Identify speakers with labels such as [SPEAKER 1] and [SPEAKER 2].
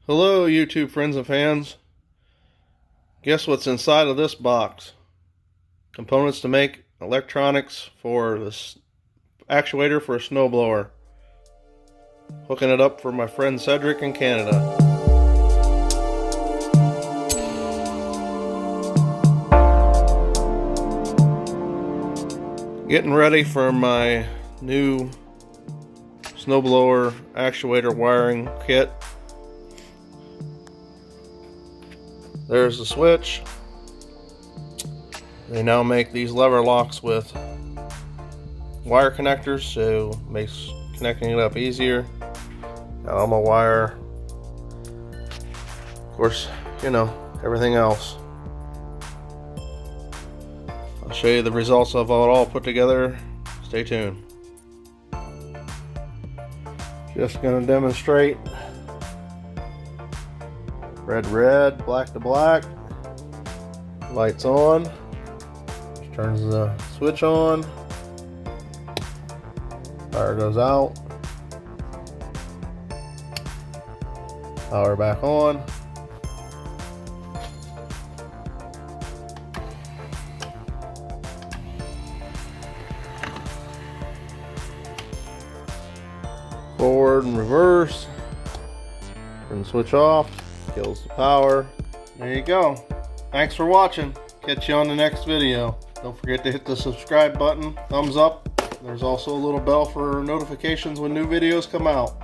[SPEAKER 1] Hello YouTube friends and fans. Guess what's inside of this box? Components to make electronics for this actuator for a snowblower. Hooking it up for my friend Cedric in Canada. Getting ready for my new snowblower actuator wiring kit. There's the switch. They now make these lever locks with wire connectors, so it makes connecting it up easier. Got all my wire. Of course, you know, everything else. I'll show you the results of it all put together. Stay tuned. Just gonna demonstrate. Red to red, black to black. Lights on. Turns the switch on. Power goes out. Power back on. Forward and reverse. Turn the switch off. Kills the power. There you go. Thanks for watching. Catch you on the next video. Don't forget to hit the subscribe button, thumbs up. There's also a little bell for notifications when new videos come out.